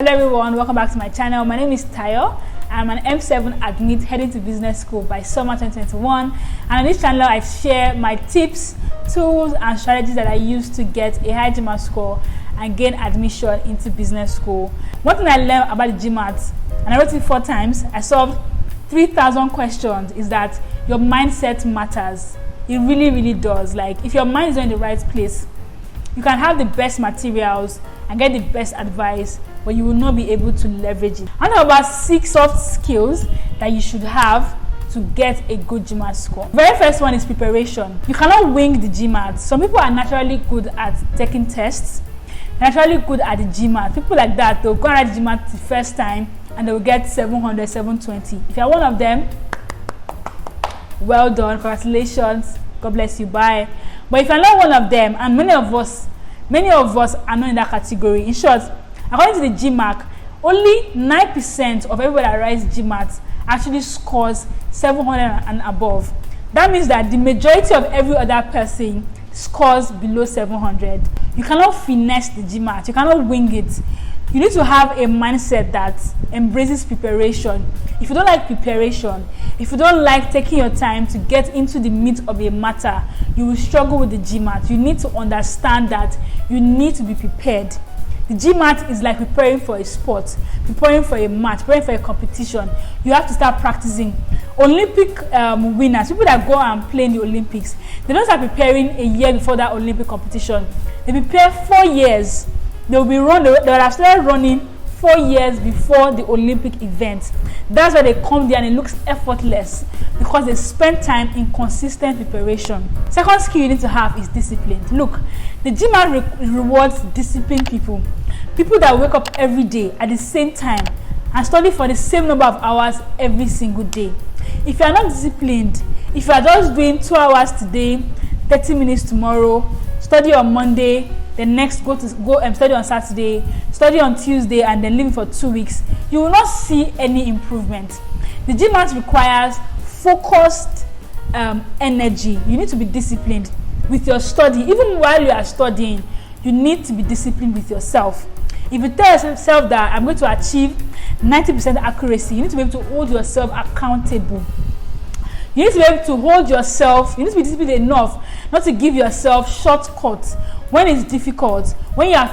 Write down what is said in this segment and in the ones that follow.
Hello everyone, welcome back to my channel. My name is Tayo. I'm an M7 admit heading to business school by summer 2021, and on this channel I share my tips, tools and strategies that I use to get a high GMAT score and gain admission into business school. One thing I learned about the GMAT, and I wrote it 4 times, I solved 3,000 questions, is that your mindset matters. It really does. Like, if your mind is not in the right place, you can have the best materials and get the best advice, but you will not be able to leverage it. I know about 6 soft skills that you should have to get a good GMAT score. Very first one is preparation. You cannot wing the GMAT. Some people are naturally good at taking tests, naturally good at the GMAT. People like that, they'll go at the GMAT the first time and they'll get 700, 720. If you're one of them, well done, congratulations, God bless you, bye. But if you're not one of them, and many of us are not in that category. In short, according to the GMAT, only 9% of everybody that writes GMAT actually scores 700 and above. That means that the majority of every other person scores below 700. You cannot finesse the GMAT. You cannot wing it. You need to have a mindset that embraces preparation. If you don't like preparation, if you don't like taking your time to get into the meat of a matter, you will struggle with the GMAT. You need to understand that you need to be prepared. The GMAT is like preparing for a sport, preparing for a match, preparing for a competition. You have to start practicing. Olympic winners, people that go and play in the Olympics, they don't start preparing a year before that Olympic competition. They prepare 4 years. They will have started running 4 years before the Olympic event. That's why they come there and it looks effortless, because they spend time in consistent preparation. Second skill you need to have is discipline. Look, the GMAT rewards disciplined people. People that wake up every day at the same time and study for the same number of hours every single day. If you are not disciplined, if you are just doing 2 hours today, 30 minutes tomorrow, study on Monday, then next go study on Saturday, study on Tuesday, and then leave for 2 weeks, you will not see any improvement. The GMAT requires focused energy. You need to be disciplined with your study. Even while you are studying, you need to be disciplined with yourself. If you tell yourself that I'm going to achieve 90% accuracy, you need to be able to hold yourself accountable. You need to be able to hold yourself, you need to be disciplined enough not to give yourself shortcuts when it's difficult, when you are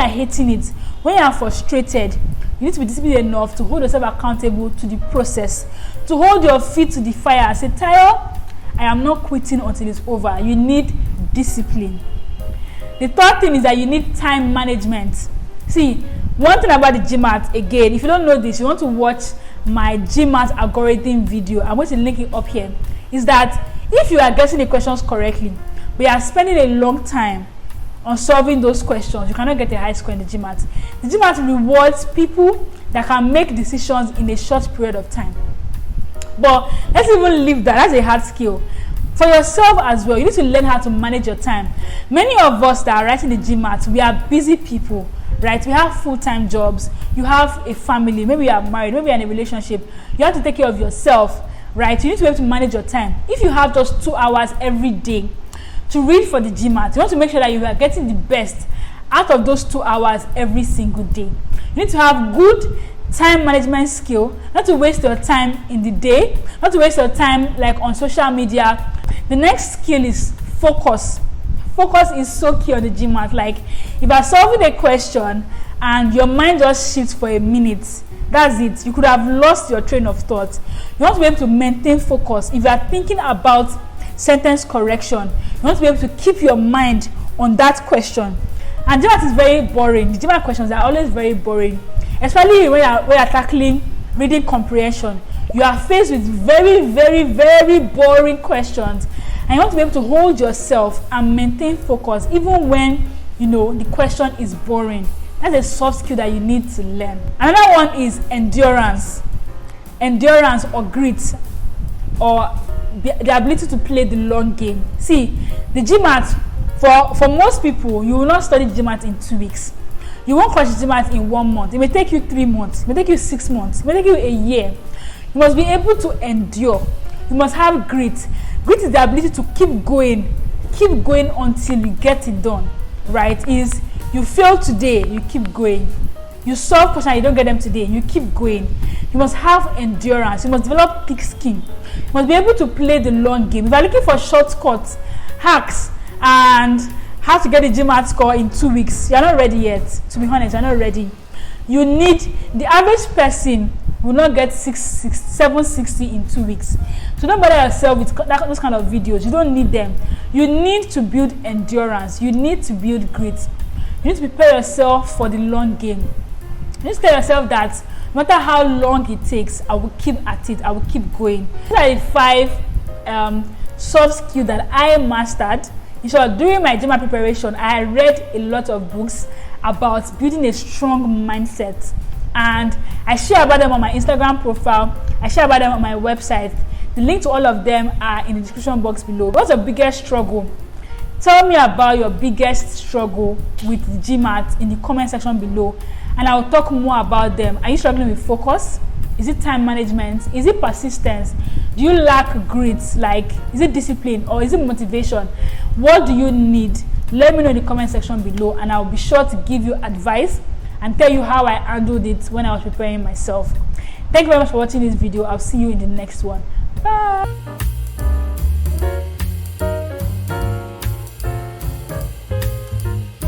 hating it, when you are frustrated. You need to be disciplined enough to hold yourself accountable to the process, to hold your feet to the fire and say, Tayo, I am not quitting until it's over. You need discipline. The third thing is that you need time management. See, one thing about the GMAT, again, if you don't know this, you want to watch my GMAT algorithm video, I'm going to link it up here, is that if you are getting the questions correctly, but you are spending a long time on solving those questions, you cannot get a high score in the GMAT. The GMAT rewards people that can make decisions in a short period of time. But let's even leave that. That's a hard skill. For yourself as well, you need to learn how to manage your time. Many of us that are writing the GMAT, we are busy people, right? We have full-time jobs. You have a family. Maybe you are married. Maybe you are in a relationship. You have to take care of yourself, right? You need to be able to manage your time. If you have just 2 hours every day to read for the GMAT, you want to make sure that you are getting the best out of those 2 hours every single day. You need to have good time management skill, not to waste your time in the day, not to waste your time like on social media. The next skill is focus. Focus is so key on the GMAT. Like, if you are solving a question and your mind just shifts for a minute, that's it. You could have lost your train of thought. You want to be able to maintain focus. If you are thinking about sentence correction, you want to be able to keep your mind on that question. And GMAT is very boring. The GMAT questions are always very boring, especially when you are tackling reading comprehension. You are faced with very boring questions, and you want to be able to hold yourself and maintain focus even when the question is boring. That's a soft skill that you need to learn. Another one is endurance or grit, or the ability to play the long game. See, the GMAT, for most people, you will not study GMAT in 2 weeks. You won't crush GMAT in 1 month. It may take you 3 months. It may take you 6 months. It may take you a year. You must be able to endure. You must have grit. Grit is the ability to keep going until you get it done, right? Is you fail today, you keep going. You solve questions, you don't get them today, you keep going. You must have endurance. You must develop thick skin. You must be able to play the long game. If you are looking for shortcuts, hacks, and how to get the GMAT score in 2 weeks, you are not ready yet. To be honest, you are not ready. You need, the average person will not get 760 in 2 weeks. So don't bother yourself with those kind of videos. You don't need them. You need to build endurance. You need to build grit. You need to prepare yourself for the long game. You need to tell yourself that no matter how long it takes, I will keep at it. I will keep going. These are the 5 soft skills that I mastered. In short, during my GMAT preparation, I read a lot of books about building a strong mindset, and I share about them on my Instagram profile. I share about them on my website. The link to all of them are in the description box below. What's your biggest struggle? Tell me about your biggest struggle with the GMAT in the comment section below, and I will talk more about them. Are you struggling with focus? Is it time management? Is it persistence? Do you lack grit? Like, is it discipline or is it motivation? What do you need? Let me know in the comment section below, and I'll be sure to give you advice and tell you how I handled it when I was preparing myself. Thank you very much for watching this video. I'll see you in the next one. Bye.